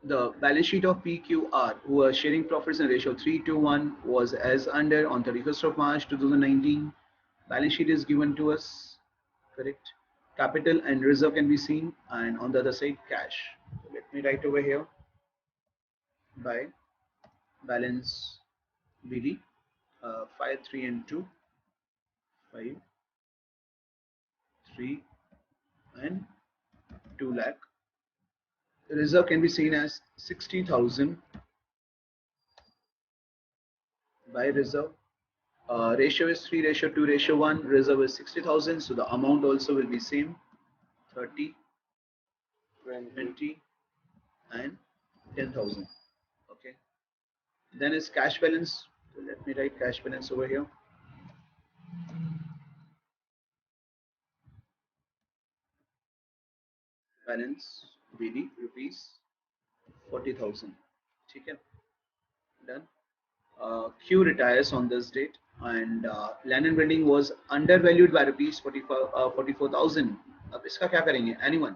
the balance sheet of PQR, who are sharing profits in ratio 3:1, was as under on 31st of March 2019. Balance sheet is given to us, correct? Capital and reserve can be seen, and on the other side, cash. So let me write over here by balance BD 5, 3, and 2, 5, 3, and 2 lakh. The reserve can be seen as 60,000 by reserve. Ratio is 3, ratio 2, ratio 1. Reserve is 60,000, so the amount also will be same, 30, 20, and 10,000. Okay. Then is cash balance. So let me write cash balance over here. Balance BD rupees 40,000. Okay. Done. Q retires on this date, and land and building was undervalued by rupees 44,000. अब इसका क्या करेंगे? Anyone?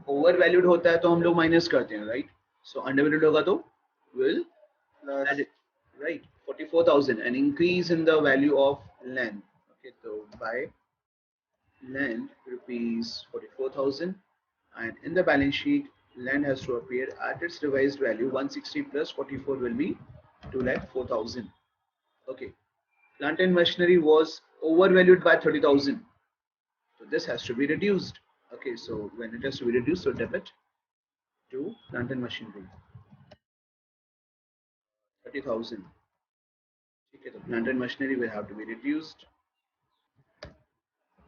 Overvalued होता है तो हम लोग minus करते हैं, right? So undervalued होगा तो will add it, right? 44,000, an increase in the value of land. Okay, so by land rupees 44,000, and in the balance sheet land has to appear at its revised value. 160 plus 44 will be 2,04,000. Okay, plant and machinery was overvalued by 30,000, so this has to be reduced. Okay, so when it has to be reduced, so debit to plant and machinery 30,000. Okay, the plant and machinery will have to be reduced.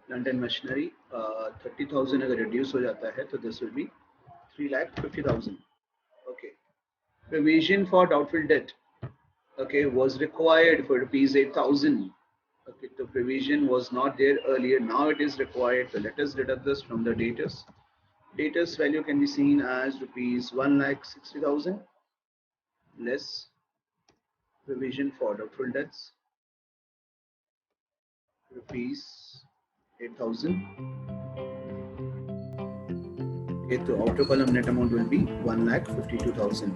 Plant and machinery 30,000 अगर reduce हो जाता है तो this will be 3,50,000. Okay, provision for doubtful debt, okay, was required for rupees 8,000. Okay, the provision was not there earlier, now it is required. So let us deduct this from the datus. Datus value can be seen as rupees 1,60,000 less provision for doubtful debts rupees 8,000. Okay, so outer column net amount will be 1,52,000.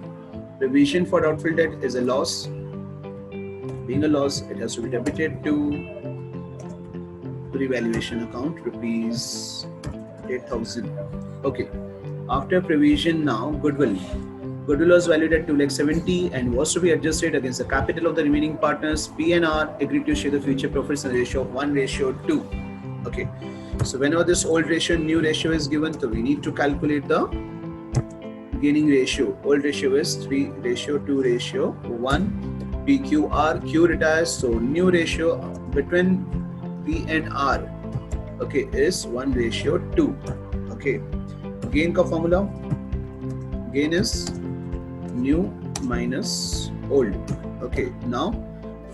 Provision for doubtful debt is a loss. Being a loss, it has to be debited to revaluation account rupees 8,000. Okay, after provision now, goodwill. Goodwill was valued at 2,70,000 and was to be adjusted against the capital of the remaining partners. P&R agreed to share the future profits in a ratio of 1:2. Okay, so whenever this old ratio, new ratio is given, so we need to calculate the gaining ratio. Old ratio is 3:2:1. PQR, Q retires, so new ratio between P and R, okay, is 1:2. Okay, gain ka formula, gain is new minus old. Okay, now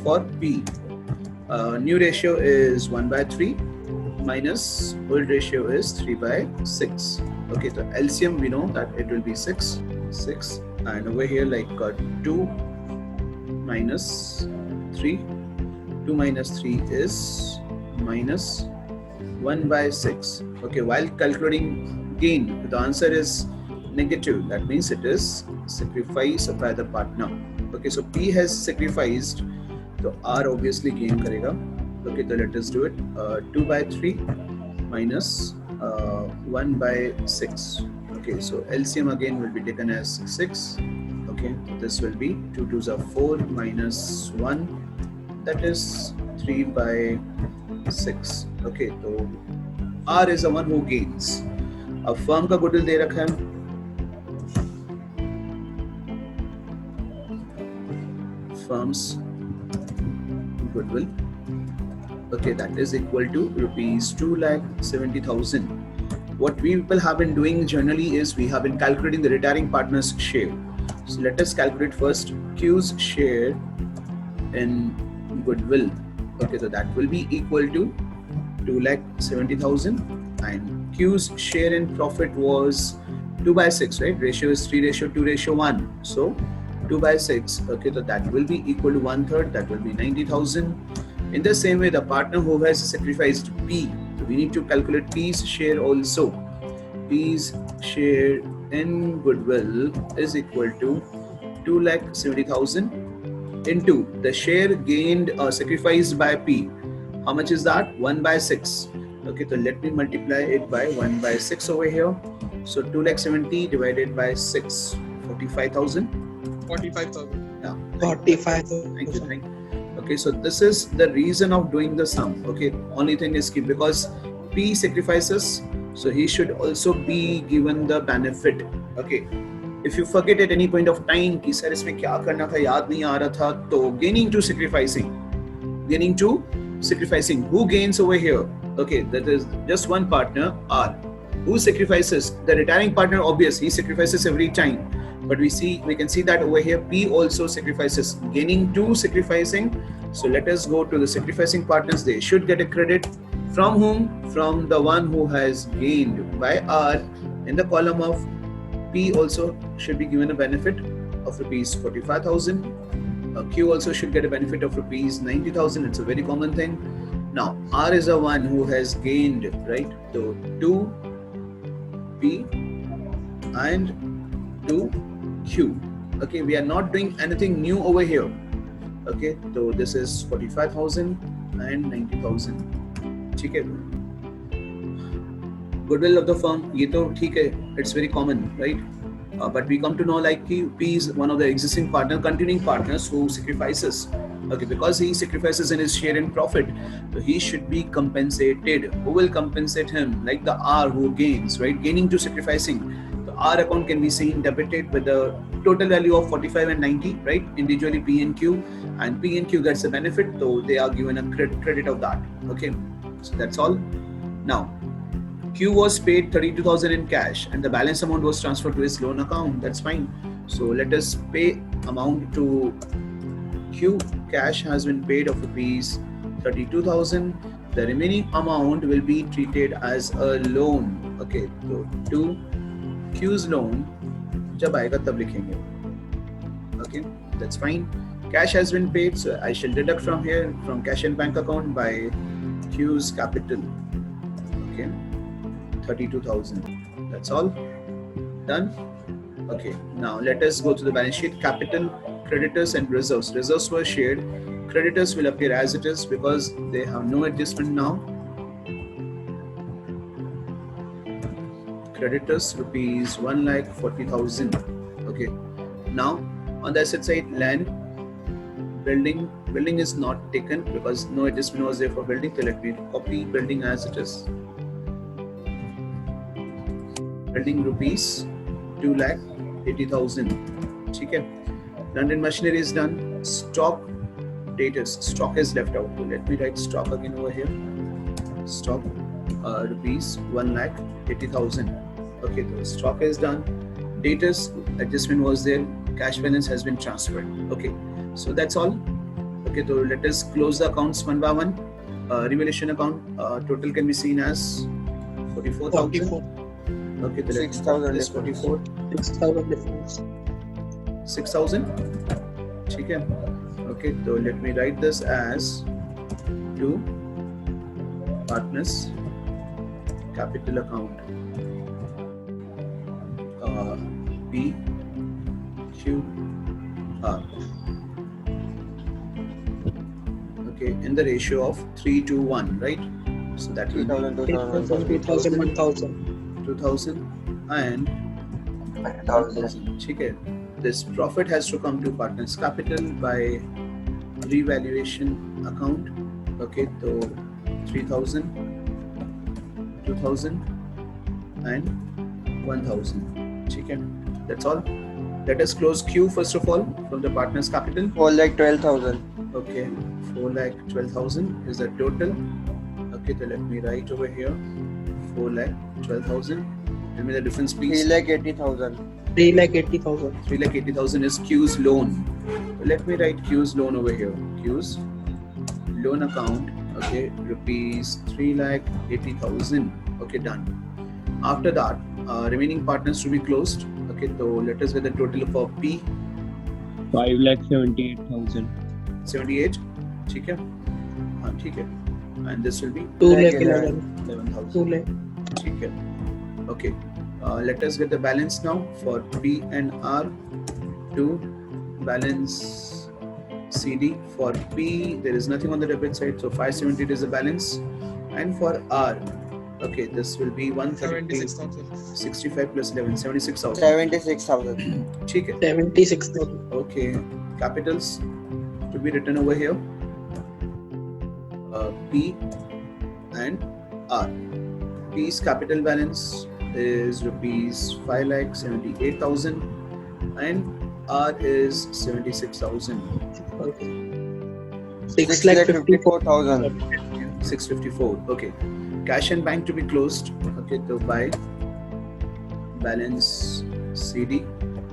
for P, new ratio is 1/3 minus old ratio is 3/6. Okay, so LCM we know that it will be 6, and over here like 2 minus 3, 2 minus 3 is minus 1/6. Okay, while calculating gain, the answer is negative. That means it is sacrificed by the partner. Okay, so P has sacrificed, so R obviously gain karega. Okay, so let us do it. 2/3 minus 1/6. Okay, so LCM again will be taken as 6. Okay, this will be 2 2s are 4 minus 1, that is 3/6. Okay, so R is the one who gains. अब firm का goodwill दे रखा है, firm's goodwill. Okay, that is equal to rupees 2,70,000. What we people have been doing generally is we have been calculating the retiring partner's share. So let us calculate first Q's share in goodwill. Okay, so that will be equal to 2,70,000, and Q's share in profit was 2/6, right? Ratio is 3:2:1. So 2/6. Okay, so that will be equal to 1/3. That will be 90,000. In the same way, the partner who has sacrificed P, so we need to calculate P's share also. P's share in goodwill is equal to 2,70,000 into the share gained or sacrificed by P. How much is that? 1 by 6. Okay, so let me multiply it by 1 by 6 over here. So 2,70,000 divided by 6, 45,000. 45,000. Yeah. 45,000. Thank you. Okay, so this is the reason of doing the sum. Okay, only thing is because P sacrifices, so he should also be given the benefit. Okay, if you forget at any point of time कि sir इसमें क्या करना था याद नहीं आ रहा था तो gaining to sacrificing who gains over here? Okay, that is just one partner R. Who sacrifices? The retiring partner, obvious, he sacrifices every time. But we can see that over here P also sacrifices, gaining to sacrificing. So let us go to the sacrificing partners. They should get a credit from whom? From the one who has gained by R. In the column of P also should be given a benefit of rupees 45,000. Q also should get a benefit of rupees 90,000. It's a very common thing. Now R is the one who has gained, right? So 2 P and 2 Q. Okay, we are not doing anything new over here. Okay, so this is 45,000 and 90,000. ठीक है. Goodwill of the firm, ये तो ठीक है. It's very common, right? But we come to know like P is one of the existing partner, continuing partners who sacrifices. Okay, because he sacrifices in his share in profit, so he should be compensated. Who will compensate him? Like the R who gains, right? Gaining to sacrificing. The R account can be seen debited with the total value of 45 and 90, right? Individually P and Q gets a benefit, so they are given a credit of that. Okay, so that's all. Now, Q was paid 32,000 in cash and the balance amount was transferred to his loan account. That's fine. So let us pay amount to Q. Cash has been paid of rupees 32,000. The remaining amount will be treated as a loan. Okay, so to Q's loan, जब आएगा तब लिखेंगे. Okay, that's fine. Cash has been paid, so I shall deduct from here from cash and bank account by Q's capital. Okay. 32,000. That's all done. Okay, now let us go to the balance sheet. Capital, creditors and reserves. Reserves were shared. Creditors will appear as it is because they have no adjustment now. Creditors rupees 1,40,000. Okay, now on the asset side, land, building is not taken because no adjustment was there for building. So let me copy building as it is. Building rupees 2,80,000. Okay. London machinery is done. Stock datus. Stock is left out. So let me write stock again over here. Stock rupees 1,80,000. Okay, so stock is done. Datus adjustment was there. Cash balance has been transferred. Okay, so that's all. Okay, so let us close the accounts one by one. Revaluation account total can be seen as 44,000. Okay, so 6,000 is 44. 6,000 difference. 6,000. Okay. Okay, so let me write this as 2 partners capital account. P Q R. Okay, in the ratio of 3:1, right? So that will be 2,000, 1,000. 2,000 and 1,000. Okay. This profit has to come to partners capital by revaluation account. Okay, so 3,000, 2,000 and 1,000. Okay, that's all. Let us close Q first of all from the partners capital. 4,12,000. Okay, 4,12,000 is the total. Okay, so let me write over here 4,12,000. Tell me the difference, please. 3,80,000. 3,80,000. 3,80,000 is Q's loan. Let me write Q's loan over here. Q's loan account. Okay, rupees 3,80,000. Okay, done. After that, remaining partners to be closed. Okay, so let us get the total for P. 5,78,000. 78. ठीक है? हाँ, ठीक है. And this will be 2,11,000. 11,000. 2 lakh. ठीक है. Okay. Let us get the balance now for P and R to balance CD. For P, there is nothing on the debit side, so 570 is the balance. And for R, okay, this will be 133, 65 plus 11, 76,000. 76,000. ठीक है? 76,000. Okay, capitals to be written over here. P and R. P's capital balance is rupees 5,78,000 and R is 76,000. Okay. 6,54,000. 654. Okay. Cash and bank to be closed. Okay, so by balance CD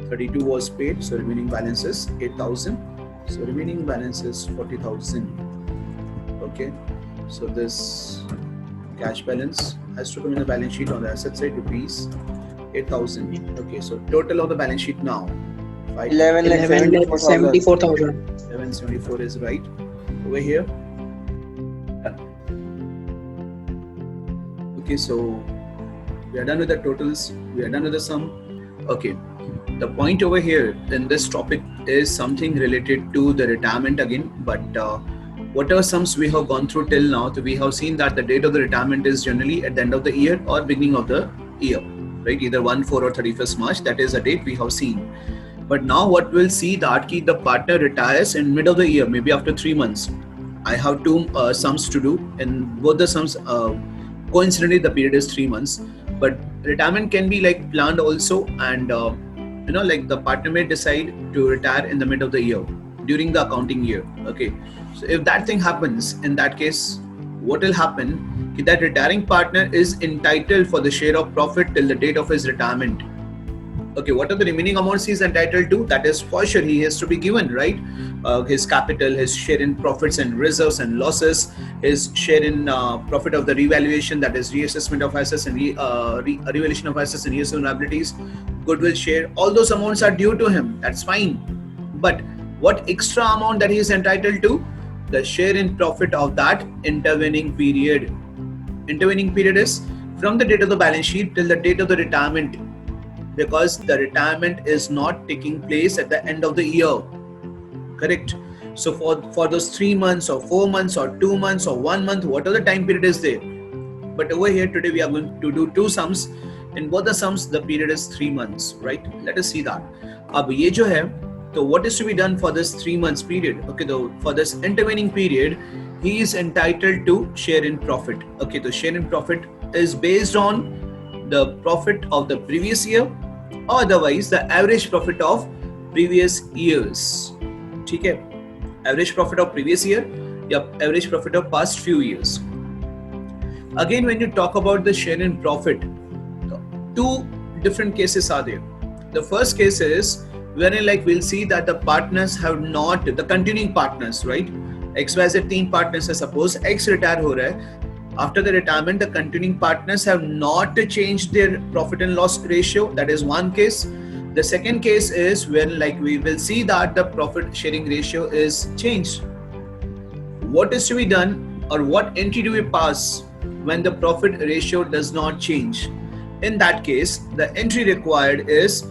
32 was paid, so remaining balance is 8,000. So remaining balance is 40,000. Okay, so this cash balance has to come in the balance sheet on the asset side, rupees 8,000. Okay, so total of the balance sheet now 11,74,000. 1174 is right over here. Okay, so we are done with the totals, we are done with the sum. Okay, the point over here in this topic is something related to the retirement again, but whatever sums we have gone through till now, we have seen that the date of the retirement is generally at the end of the year or beginning of the year, right? Either 1, 4 or 31st March, that is the date we have seen. But now what we'll see that the partner retires in mid of the year, maybe after 3 months. I have two sums to do, and both the sums, coincidentally the period is 3 months, but retirement can be like planned also, and like the partner may decide to retire in the mid of the year during the accounting year. Okay, so if that thing happens, in that case what will happen, that retiring partner is entitled for the share of profit till the date of his retirement. Okay, what are the remaining amounts he is entitled to? That is for sure he has to be given, right? His capital, his share in profits and reserves and losses, his share in profit of the revaluation, that is reassessment of assets and revaluation of assets and reassessment of liabilities, goodwill share, all those amounts are due to him. That's fine. But what extra amount that he is entitled to? The share in profit of that intervening period. Intervening period is from the date of the balance sheet till the date of the retirement, because the retirement is not taking place at the end of the year, correct? So for those 3 months or 4 months or 2 months or 1 month, whatever the time period is there. But over here today we are going to do two sums. In both the sums the period is 3 months, right? Let us see that. Ab ye jo hai, so what is to be done for this 3 months period? Okay, so for this intervening period he is entitled to share in profit. Okay, the share in profit is based on the profit of the previous year, or otherwise the average profit of previous years. ठीक है, average profit of previous year या average profit of past few years. Again, when you talk about the share in profit, two different cases are there. The first case is wherein like we'll see that the partners have not, the continuing partners, right? XYZ 3 partners है, suppose X retire हो रहा है. After the retirement, the continuing partners have not changed their profit and loss ratio. That is one case. The second case is when like we will see that the profit sharing ratio is changed. What is to be done, or what entry do we pass when the profit ratio does not change? In that case, the entry required is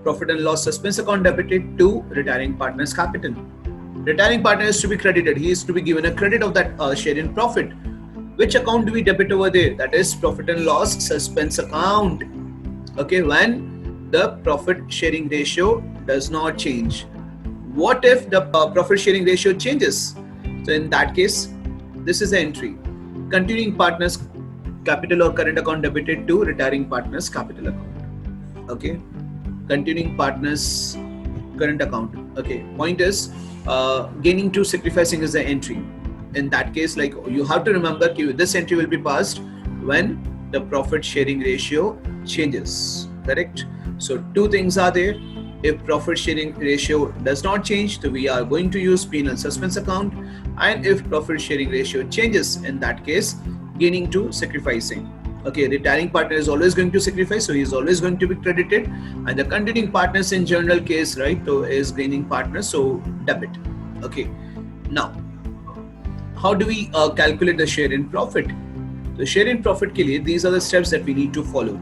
profit and loss suspense account debited to retiring partner's capital. Retiring partner is to be credited. He is to be given a credit of that share in profit. Which account do we debit over there? That is profit and loss suspense account. Okay, when the profit sharing ratio does not change. What if the profit sharing ratio changes? So in that case, this is the entry. Continuing partners capital or current account debited to retiring partners capital account. Okay, continuing partners current account. Okay, point is gaining to sacrificing is the entry. In that case, like you have to remember this entry will be passed when the profit sharing ratio changes, correct? So two things are there. If profit sharing ratio does not change, so we are going to use penal suspense account, and if profit sharing ratio changes, in that case gaining to sacrificing. Okay, retiring partner is always going to sacrifice, so he is always going to be credited, and the continuing partners in general case, right, so is gaining partner, so debit. Okay, now how do we calculate the share in profit? The share in profit के लिए these are the steps that we need to follow.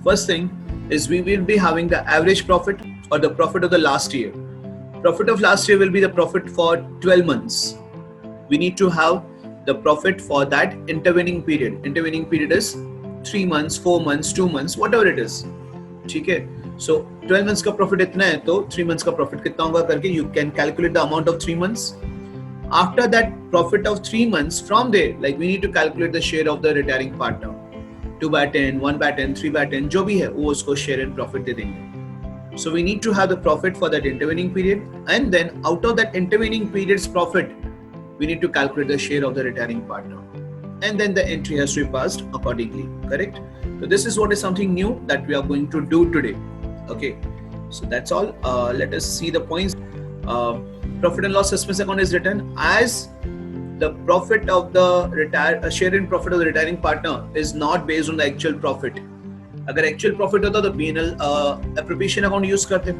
first thing is we will be having the average profit or the profit of the last year. Profit of last year will be the profit for 12 months. We need to have the profit for that intervening period. Intervening period is 3 months, 4 months, 2 months, whatever it is. ठीक है? So 12 months का profit इतना है तो 3 months का profit कितना होगा करके you can calculate the amount of 3 months. After that profit of 3 months, from there, like we need to calculate the share of the retiring partner. 2 by 10, 1 by 10, 3 by 10, जो भी है वो उसको share and profit दे देंगे. So we need to have the profit for that intervening period, and then out of that intervening period's profit, we need to calculate the share of the retiring partner, and then the entry has to be passed accordingly. Correct? So this is what is something new that we are going to do today. Okay. So that's all. Let us see the points. Profit and loss suspense account is written as the profit of the share in profit of the retiring partner is not based on the actual profit. अगर actual profit होता तो P&L appropriation account use करते,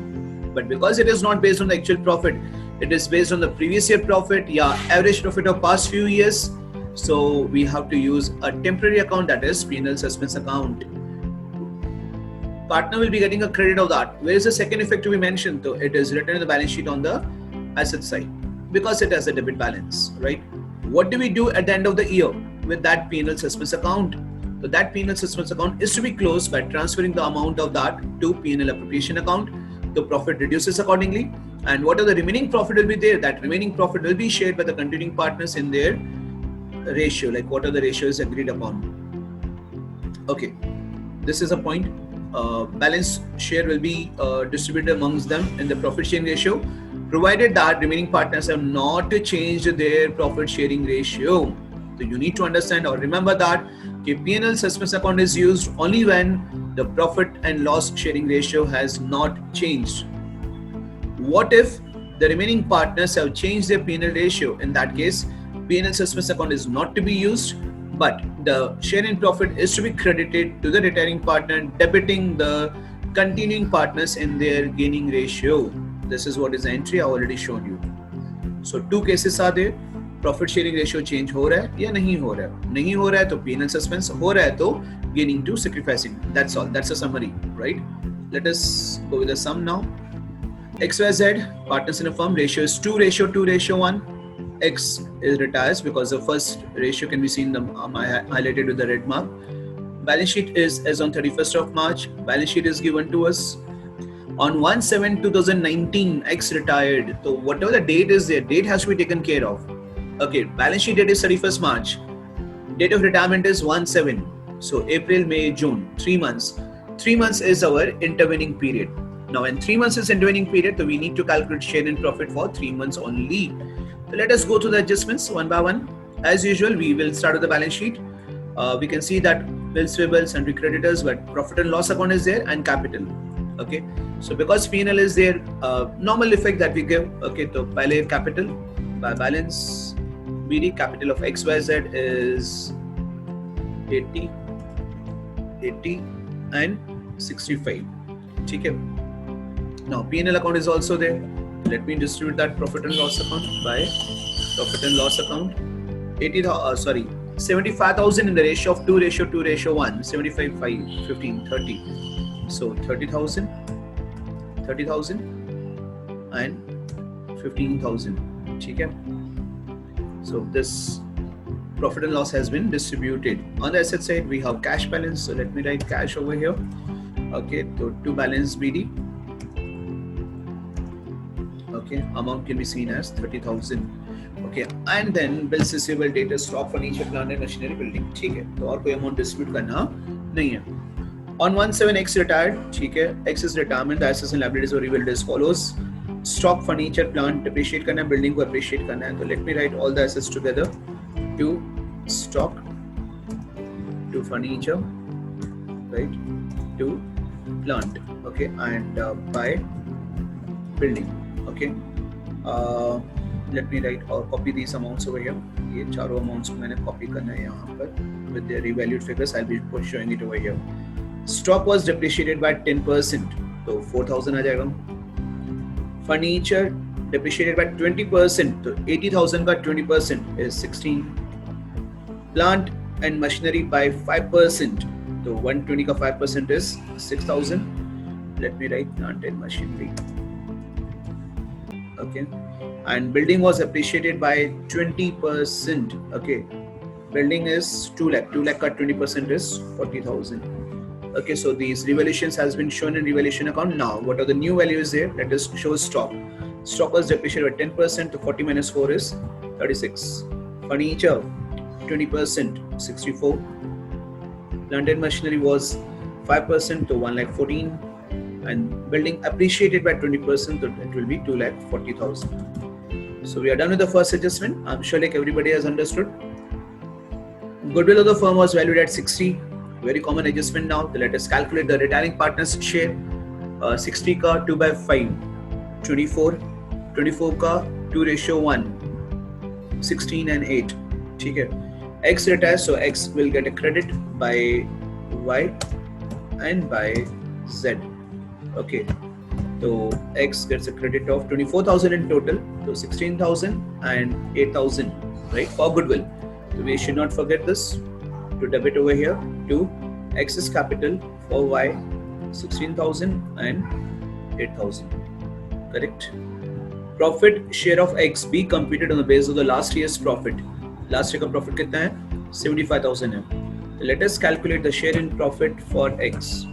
but because it is not based on the actual profit, it is based on the previous year profit या average profit of past few years. So we have to use a temporary account, that is P&L suspense account. Partner will be getting a credit of that. Where is the second effect to be mentioned? So it is written in the balance sheet on the asset side because it has a debit balance, right? What do we do at the end of the year with that P&L suspense account? So that P&L suspense account is to be closed by transferring the amount of that to P&L appropriation account. The profit reduces accordingly, and whatever the remaining profit will be there, that remaining profit will be shared by the continuing partners in their ratio, like what are the ratios agreed upon. Okay, this is a point. Balance share will be distributed amongst them in the profit sharing ratio, provided that remaining partners have not changed their profit sharing ratio. So you need to understand or remember that P&L suspense account is used only when the profit and loss sharing ratio has not changed. What if the remaining partners have changed their P&L ratio? In that case, P&L suspense account is not to be used, but the share in profit is to be credited to the retiring partner, debiting the continuing partners in their gaining ratio. This is what is the entry I already shown you. So two cases are there. Profit sharing ratio change हो रहा है या नहीं हो रहा है? नहीं हो रहा है तो P&L suspense, हो रहा है तो gaining to sacrificing. That's all. That's a summary, right? Let us go with the sum now. XYZ partners in a firm, ratio is 2:2:1. X is retires because the first ratio can be seen highlighted with the red mark. Balance sheet is as on 31st of March. Balance sheet is given to us. On 1/7/2019, X retired. So whatever the date is there, date has to be taken care of. Okay, balance sheet date is 31st March. Date of retirement is 1/7. So April, May, June, 3 months. 3 months is our intervening period. Now when 3 months is intervening period, so we need to calculate share in profit for 3 months only. So let us go through the adjustments one by one. As usual, we will start with the balance sheet. We can see that bills, payables, and creditors, but profit and loss account is there and capital. Okay, so because P&L is there, normal effect that we give. Okay, so पहले capital by balance BD, capital of XYZ is 80 and 65. ठीक है. Now P&L account is also there. Let me distribute that profit and loss account by profit and loss account. 75,000 in the ratio of 2:1. 75, 5, 15, 30. So 30,000 and 15,000. ठीक है. So this profit and loss has been distributed. On the asset side, we have cash balance. So let me write cash over here. Okay, so to balance BD. Okay, amount can be seen as 30,000. Okay, and then bills receivable, data, stock, furniture, plant and machinery, building. ठीक है, तो और कोई amount distribute करना नहीं है. On 1/7 X retired. ठीक है, X is retirement. The assets and liabilities were revealed as follows. Stock, furniture, plant depreciate करना है, building को appreciate करना है. तो let me write all the assets together. To stock, to furniture, right? To plant. Okay, and by building. Okay. Let me write or copy these amounts over here. ये चारों amounts को मैंने copy करना है यहाँ पर with their revalued figures. I'll be showing it over here. Stock was depreciated by 10%, तो 4,000 आ जाएगा. Furniture depreciated by 20%, तो 80,000 का 20% is 16. Plant and machinery by 5%, तो 120 का 5% is 6,000. Let me write plant and machinery. Okay, and building was appreciated by 20%. Okay, building is 2 lakh. 2 lakh ka 20% is 40,000. Okay, so these revaluations has been shown in revaluation account. Now, what are the new values there? Let us show stock. Stock was depreciated by 10%. So 40 minus 4 is 36. Furniture 20%, 64. Plant and machinery was 5% to 1 lakh 14. And building appreciated by 20%, so it will be 2 lakh 40,000. So we are done with the first adjustment. I'm sure like everybody has understood. Goodwill of the firm was valued at 60. Very common adjustment now. So let us calculate the retiring partner's share. 60 ka 2 by 5, 24. 24 ka 2:1, 16 and 8. Okay. X retires, so X will get a credit by Y and by Z. Okay. So X gets a credit of 24,000 in total. So 16,000 and 8,000, right? For goodwill. So we should not forget this. To debit over here to X is capital for Y, 16,000 and 8,000. Correct. Profit share of X be computed on the basis of the last year's profit. Last year का profit कितना है? 75,000 है. So let us calculate the share in profit for X.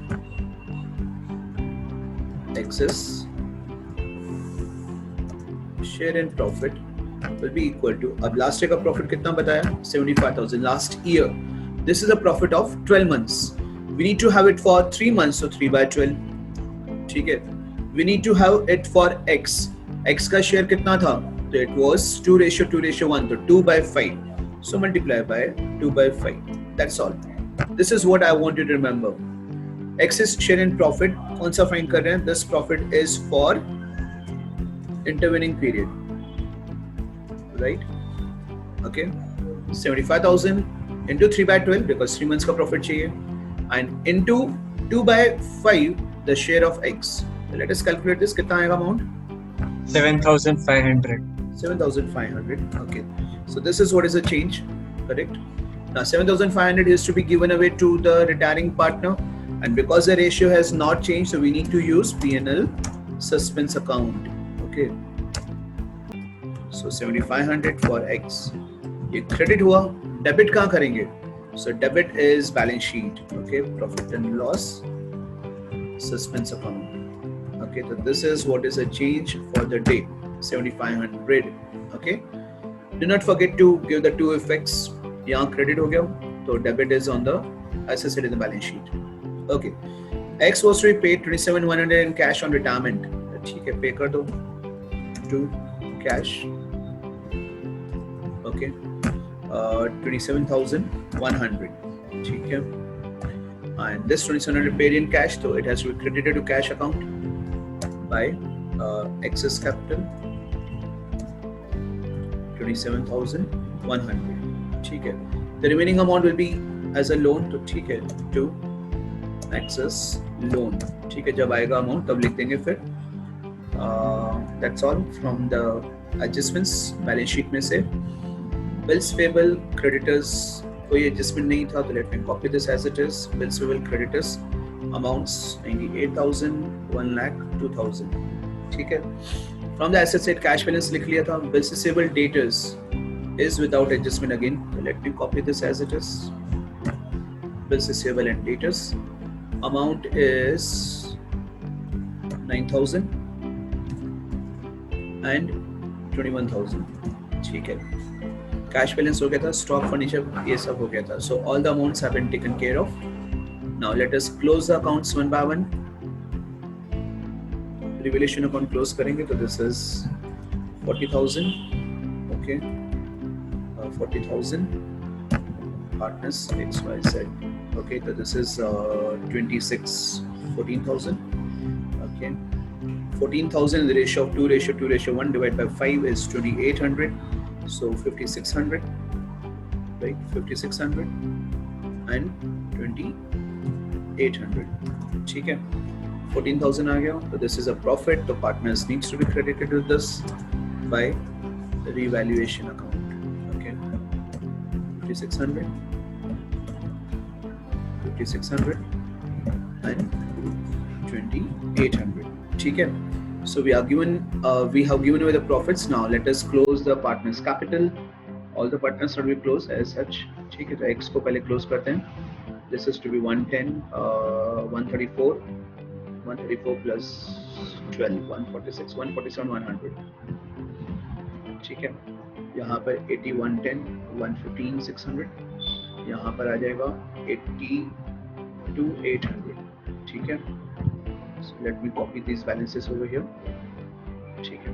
X is share in profit will be equal to, अब last year का profit कितना बताया? 75,000 last year. This is a profit of 12 months. We need to have it for 3 months, so 3 by 12. ठीक है. We need to have it for X. X का share कितना था? So it was 2:1, so 2 by 5. So multiply by 2 by 5. That's all. This is what I want you to remember. X is share in profit. कौन सा find कर रहे हैं? This profit is for intervening period. Right? Okay. 75,000 into 3 by 12 because 3 months का profit चाहिए, and into 2 by 5 the share of X. So let us calculate this. कितना आएगा amount? 7,500. 7,500. Okay. So this is what is the change. Correct. Now 7,500 is to be given away to the retiring partner, and because the ratio has not changed, so we need to use P&L suspense account. Okay. So 7,500 for X. ये credit हुआ. Debit कहाँ करेंगे? So debit is balance sheet. Okay, profit and loss, suspense account. Okay, so this is what is a change for the day. 7,500. Okay. Do not forget to give the two effects. यहाँ credit हो गया, तो debit is on the asset side in the balance sheet. Okay. X was to be paid 27,100 in cash on retirement. ठीक है, pay कर दो to cash. Okay. 27,100. ठीक है. And this 2,700 paid in cash, so it has to be credited to cash account by excess capital 27,100. ठीक है. The remaining amount will be as a loan, तो ठीक है, to excess loan. ठीक है, जब आएगा amount तब लिख देंगे फिर. That's all from the adjustments balance sheet में से. Bills payable, creditors, कोई adjustment नहीं था, तो let me copy this as it is. Bills payable, creditors, amounts 98,000, 1 lakh, 2,000. ठीक है. From the asset side cash balance लिख लिया था. Bills payable, debtors is without adjustment again. So let me copy this as it is. Bills payable and debtors. Amount is 9,000 and 21,000. ठीक है. Cash balance हो गया था, stock, furniture, ये सब हो गया था. So all the amounts have been taken care of. Now let us close the accounts one by one. Revaluation account close करेंगे, तो this is 40,000. Okay. 40,000. Partners X, Y, Z. Okay, so this is 14,000. Okay. 14,000 in the ratio of 2:1 divided by 5 is 2,800. So 5,600, right? 5,600 and 2,800. ठीक है. 14,000 आ गया. So this is a profit. The partners needs to be credited with this by the revaluation account. Okay. 5,600 5600 and 2800. ठीक है? So we have given away the profits. Now let us close the partners capital. All the partners are to be closed as such. ठीक है? तो X को पहले close करते हैं. This is to be 110, 134 plus 12, 146, 147, 100. ठीक है? यहाँ पर 80, 110, 115, 600. यहाँ पर आ जाएगा 82, 800. ठीक है? So let me copy these balances over here. ठीक है?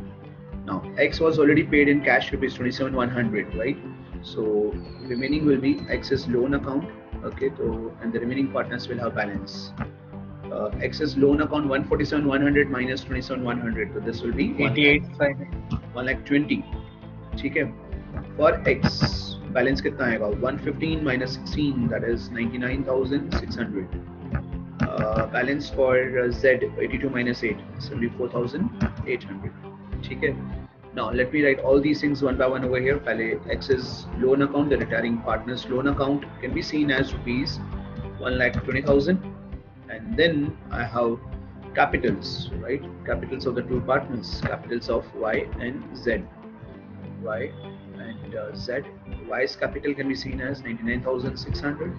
Now X was already paid in cash rupees 27,100, right? So remaining will be X's loan account. Okay, so and the remaining partners will have balance. X's loan account 147,100 minus 27,100. So this will be 1,20,000. ठीक है? For X balance कितना आएगा? 115 minus 16, that is 99,600. Balance for Z 82 minus 8, 74,800. ठीक है? Now let me write all these things one by one over here. पहले X's loan account, the retiring partner's loan account can be seen as rupees 1,20,000, and then I have capitals, right? Capitals of the two partners, capitals of Y and Z. Y and Z. Y's capital can be seen as 99,600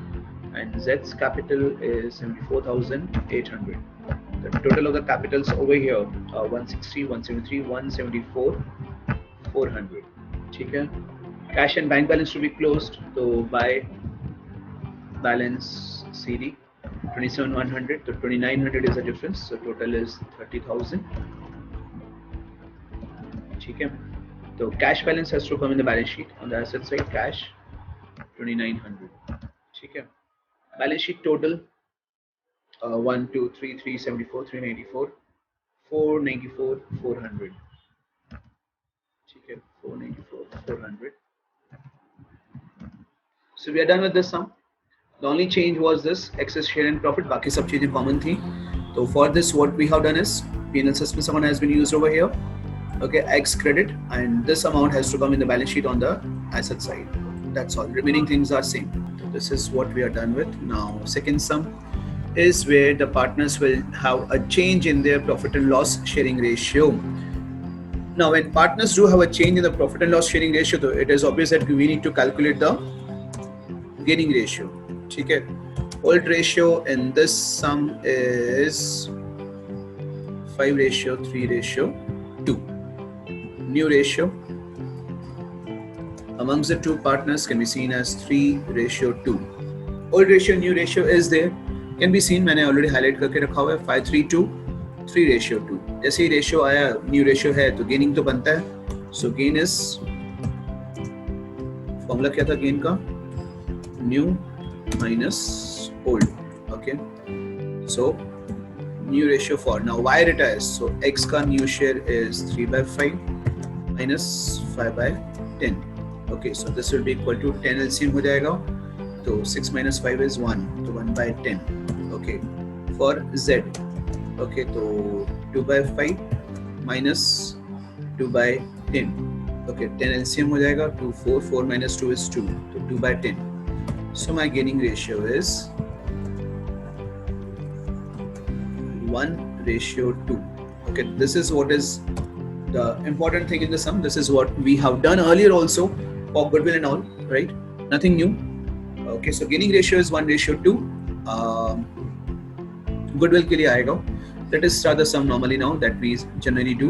and Z's capital is 74,800. The total of the capitals over here are 160, 173, 174, 400. ठीक है? Cash and bank balance to be closed. So by balance CD 27,100. So 2,900 is the difference. So total is 30,000. ठीक है? So cash balance has to come in the balance sheet. On the asset side, cash 2,900. ठीक है? Balance sheet total 1, 2, 3, 374, 394, 494, 400. ठीक है? 494, 400. So we are done with this sum. The only change was this excess share and profit. बाकी सब चीजें common थी. So for this, what we have done is P&L assessment amount has been used over here. Okay, X credit, and this amount has to come in the balance sheet on the asset side. That's all. Remaining things are same. So this is what we are done with. Now, second sum is where the partners will have a change in their profit and loss sharing ratio. Now, when partners do have a change in the profit and loss sharing ratio, though, it is obvious that we need to calculate the gaining ratio. Okay, old ratio in this sum is 5:3:2. New ratio amongst the two partners can be seen as 3:2. Old ratio, new ratio is there. Can be seen, मैंने already highlight करके रखा हुआ है 5:3:2, 3:2. जैसे ही ratio आया, new ratio है तो gaining तो बनता है. So gain is formula क्या था gain का? New minus old. Okay. So new ratio for now Y retires. So X का new share is 3/5 minus 5/10. Okay. So this will be equal to 10 LCM हो जाएगा. तो 6 minus 5 is 1. तो 1/10. Okay. For Z. Okay. तो 2/5 minus 2/10. Okay. 10 LCM हो जाएगा. 2, 4. 4 minus 2 is 2. तो 2/10. So my gaining ratio is 1:2. Okay, this is what is the important thing in the sum. This is what we have done earlier also for goodwill and all, right? Nothing new. Okay, so gaining ratio is 1:2. Goodwill के लिए आएगा. Let us start the sum normally now that we generally do.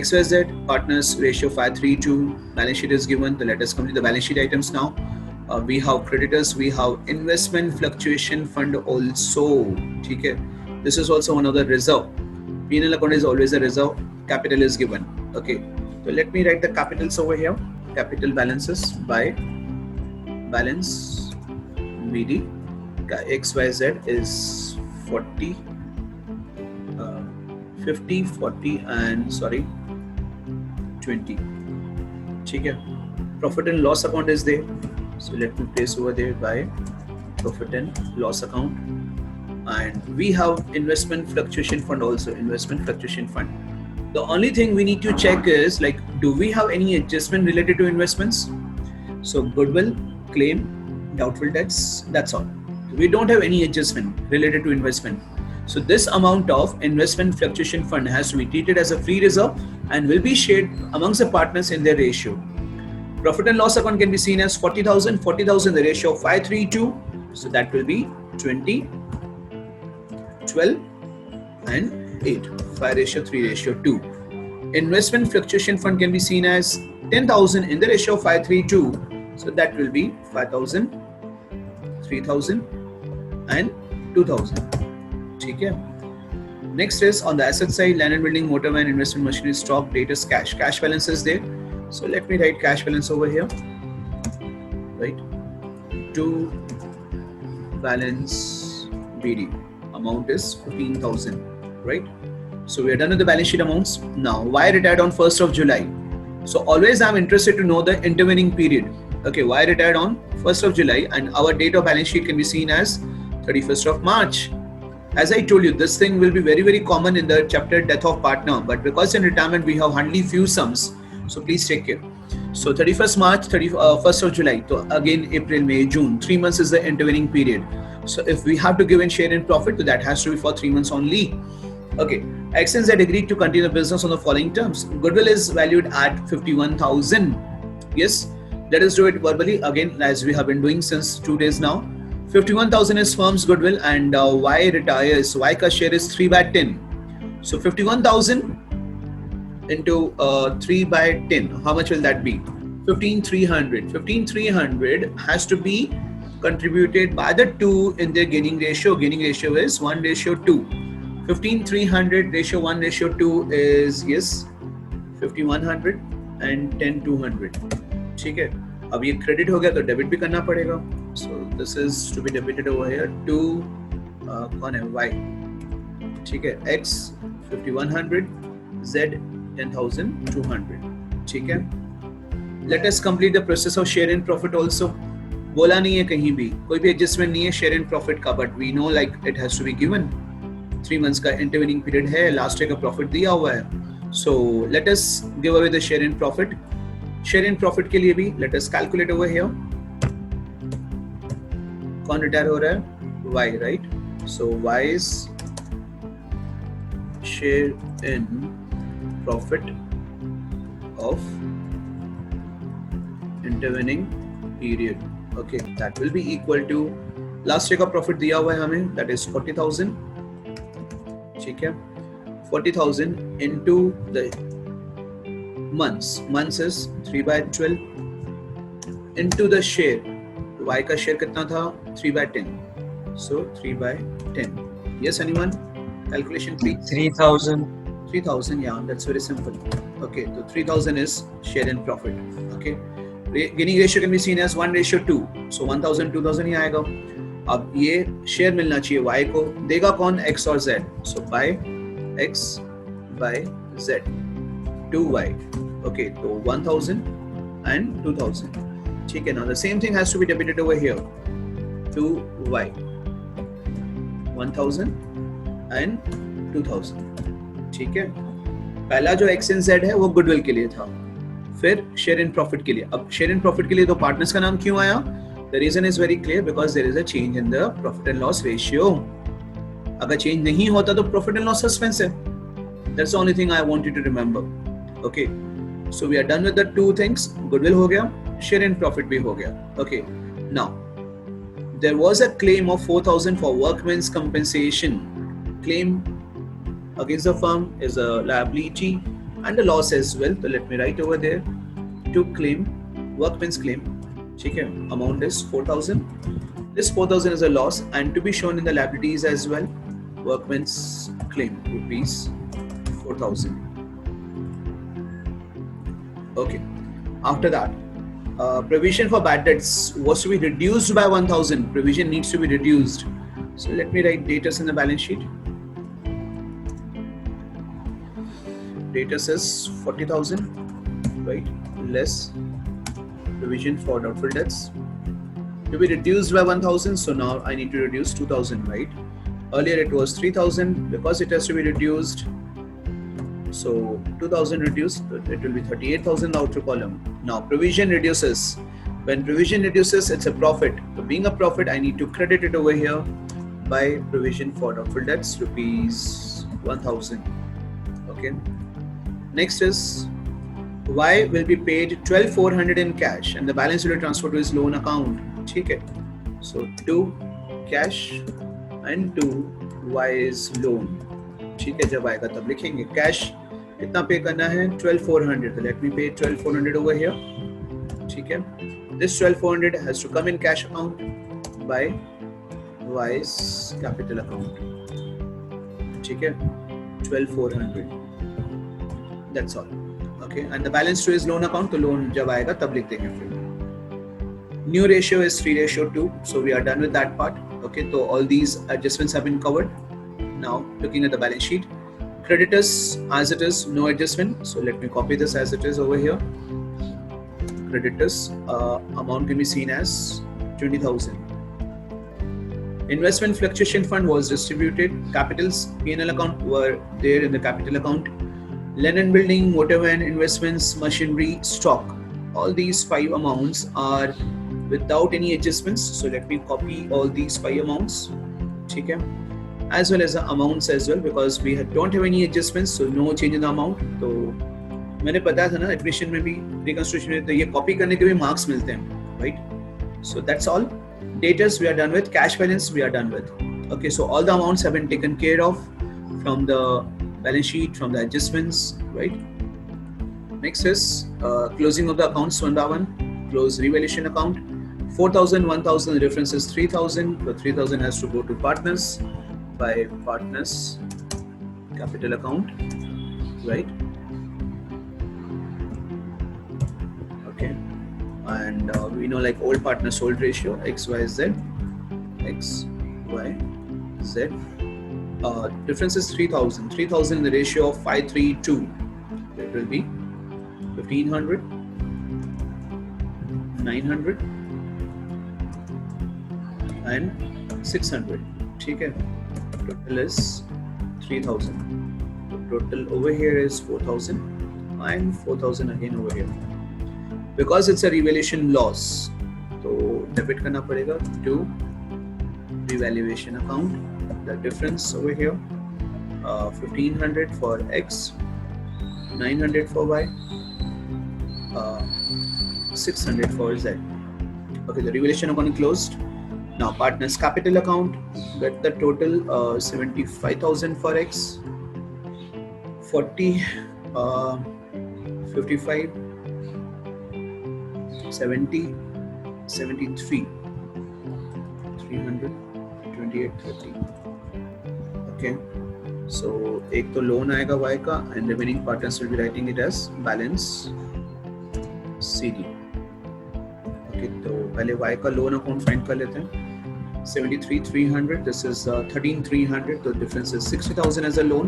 XYZ partners ratio 5:3:2. Balance sheet is given. So let us come to the balance sheet items now. We have creditors. We have investment fluctuation fund also. ठीक है? This is also another reserve. P&L account is always a reserve. Capital is given. Okay. So let me write the capitals over here. Capital balances by balance BD. XYZ is 40, 50, 40 and 20. ठीक है? Profit and loss account is there. So let me place over there by profit and loss account. And we have investment fluctuation fund also, investment fluctuation fund. The only thing we need to check is like, do we have any adjustment related to investments? So goodwill, claim, doubtful debts, that's all. We don't have any adjustment related to investment. So this amount of investment fluctuation fund has to be treated as a free reserve and will be shared amongst the partners in their ratio. Profit and loss account can be seen as 40,000, 40,000 the ratio of 532. So that will be 20, 12 and 8. 5 ratio 3 ratio 2. Investment fluctuation fund can be seen as 10,000 in the ratio of 532. So that will be 5,000, 3,000 and 2,000. Okay. Next is on the asset side, land and building, motor van, investment machinery, stock, debtors, cash. Cash balance is there. So let me write cash balance over here. Right. To balance BD amount is 15,000. Right. So we are done with the balance sheet amounts. Now, why retired on 1st of July? So always I'm interested to know the intervening period. Okay, why retired on 1st of July and our date of balance sheet can be seen as 31st of March. As I told you, this thing will be very, very common in the chapter death of partner, but because in retirement we have hardly few sums, so please take care. So 31st March, 1st of July, so again April, May, June, 3 months is the intervening period. So if we have to give in share in profit, so that has to be for 3 months only. Okay, Axons had agreed to continue the business on the following terms. Goodwill is valued at 51,000. Yes, let us do it verbally again as we have been doing since 2 days now. 51,000 is firm's goodwill and Y retires. Y ka share is 3 by 10. So 51,000 into 3 by 10. How much will that be? 15,300. 15,300 has to be contributed by the 2 in their gaining ratio. Gaining ratio is 1 ratio 2. 15,300 ratio 1 ratio 2 is yes 5,100 and 10,200. ठीक है. अब ये credit हो गया तो debit भी करना पड़ेगा. So this is to be debited over here to कौन है Y. ठीक है. X 5,100, Z 10,200. ठीक है. Let us complete the process of share in profit also. बोला नहीं है कहीं भी कोई भी adjustment नहीं है share in profit का, but we know like it has to be given. 3 months का intervening period है, last year का profit दिया हुआ है. So let us give away the share in profit. Share in profit के लिए भी let us calculate over here. कौन रिटायर हो रहा है? Y, right? So Y is share in profit of intervening period. Okay, that will be equal to last year का profit दिया हुआ है हमें, that is 40,000. ठीक है, 40,000 into the months. Months is 3 by 12 into the share. Y का share कितना था? 3 by 10. So 3 by 10. Yes, anyone? Calculation please. 3,000. 3,000. Yeah, that's very simple. Okay, so 3,000 is share in profit. Okay, gaining ratio can be seen as 1 ratio 2. So 1,000 2,000 ही आएगा. अब ये share मिलना चाहिए Y को, देगा कौन? X और Z. So by X by Z 2Y. Okay, so 1,000 and 2,000. ठीक है ना. The same thing has to be debited over here to Y. 1,000 and 2,000. ठीक है. पहला जो X and Z है वो गुडविल के लिए था, फिर शेयर इन प्रॉफिट के लिए. अब शेयर इन प्रॉफिट के लिए तो पार्टनर्स का नाम क्यों आया? The reason is very clear, because there is a change in the profit and loss ratio. अगर change नहीं होता तो profit and loss suspense है. That's the only thing I want you to remember. Okay, so we are done with the two things. Goodwill हो गया, share in profit भी हो गया. Okay, now there was a claim of 4,000 for workmen's compensation. Claim against the firm is a liability and a loss as well. So let me write over there to claim workmen's claim. ठीक है, amount is 4,000. This 4,000 is a loss and to be shown in the liabilities as well. Workmen's claim rupees 4,000. Okay, after that provision for bad debts was to be reduced by 1,000. Provision needs to be reduced. So let me write datus in the balance sheet. Datus is 40,000, right? Less provision for doubtful debts to be reduced by 1,000. So now I need to reduce 2,000, right? Earlier it was 3,000. Because it has to be reduced, so 2,000 reduced, it will be 38,000 outer column. Now provision reduces. When provision reduces, it's a profit. The being a profit, I need to credit it over here by provision for doubtful debts, rupees 1000. Okay. Next is Y will be paid 12,400 in cash and the balance will be transferred to his loan account. Okay. So 2 cash and 2 Y is loan. ठीक है, जब आएगा तब लिखेंगे cash कितना पे करना है 12,400. तो let me pay 12,400 over here. ठीक है, this 12,400 has to come in cash account by Y's capital account. ठीक है, 12,400. That's all. Okay, and the balance to his loan account. तो loan जब आएगा तब लिख देंगे फिर. New ratio is 3:2, so we are done with that part. Okay, so all these adjustments have been covered. Now looking at the balance sheet, creditors as it is, no adjustment. So let me copy this as it is over here. Creditors amount can be seen as 20,000. Investment fluctuation fund was distributed. Capitals P&L account were there in the capital account. Land and building, motor van, investments, machinery, stock. All these 5 amounts are without any adjustments. So let me copy all these 5 amounts. Okay. As well as the amounts as well, because we don't have any adjustments, so no change in the amount. तो मैंने बताया था ना admission में भी reconstruction में, तो ये कॉपी करने के भी मार्क्स मिलते हैं, right? So that's all. Datas we are done with. Cash balance we are done with. Okay, so all the amounts have been taken care of from the balance sheet, from the adjustments, right? Next is closing of the accounts one by one. Close revaluation account. 4,000, 1,000. The difference is 3,000. The 3,000 has to go to partners by partners capital account, right? Okay, and we know like old partner sold ratio x y z, x y z. Difference is 3,000. 3,000 in the ratio of 5:3:2. It will be 1,500, 900, and 600. ठीक है. Total is 3,000. The total over here is 4,000 and 4,000 again over here. Because it's a revaluation loss, तो debit करना पड़ेगा to revaluation account. The difference over here, 1,500 for X, 900 for Y, 600 for Z. Okay, the revaluation account closed. Now partners capital account, get the total 75,000 for X, 40, 55, 70, 73, 300, 28, 30. Okay, so एक तो loan आएगा Y का and remaining partners will be writing it as balance CD. Okay, तो पहले Y का loan account find कर लेते हैं. 73,300. This is 13,300. The difference is 60,000 as a loan.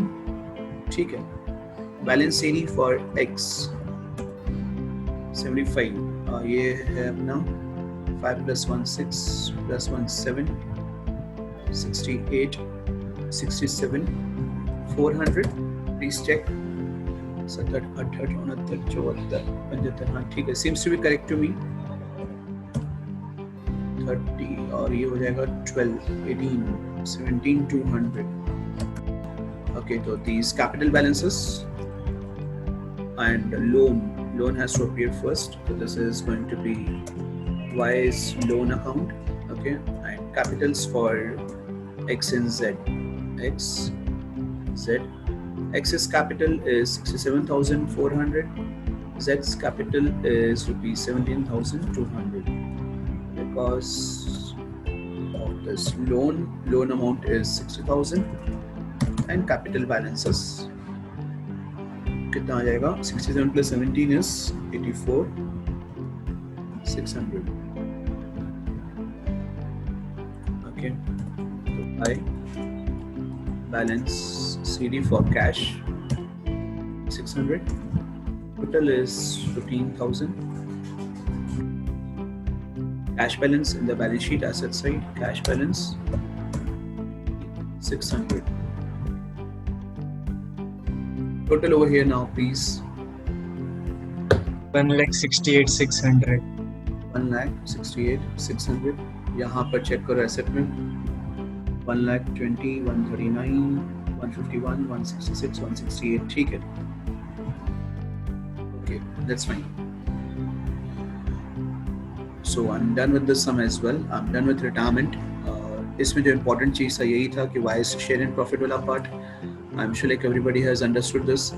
ठीक है. Balance CD for X 75. ये है अपना 5 plus 1 6 plus 1 7 68 67 400. Please check. 70 80 69 74 75. हाँ ठीक है. Seems to be correct to me. 30 और ये हो जाएगा 12 18 17 200. Okay, so these capital balances and loan has to appear first. So this is going to be Y's loan account. Okay, and capitals for X and Z. X Z. X's capital is 67,400. Z's capital is rupees 17,200. Because of this loan amount is 60,000 and capital balances कितना आ जाएगा 67 plus 17 is 84 600. Okay, so I balance CD for cash 600. Total is 15,000. Cash balance in the balance sheet asset side, cash balance 600. Total over here now, please. 1,68,600. 1,68,600. यहाँ पर check करो asset में 1,20,000, 139, 151, 166, 168, ठीक है. Okay, that's fine. So I'm done with this sum as well. I'm done with retirement. इसमें जो important चीज़ था यही था कि why is share in profit वाला part. I'm sure like everybody has understood this.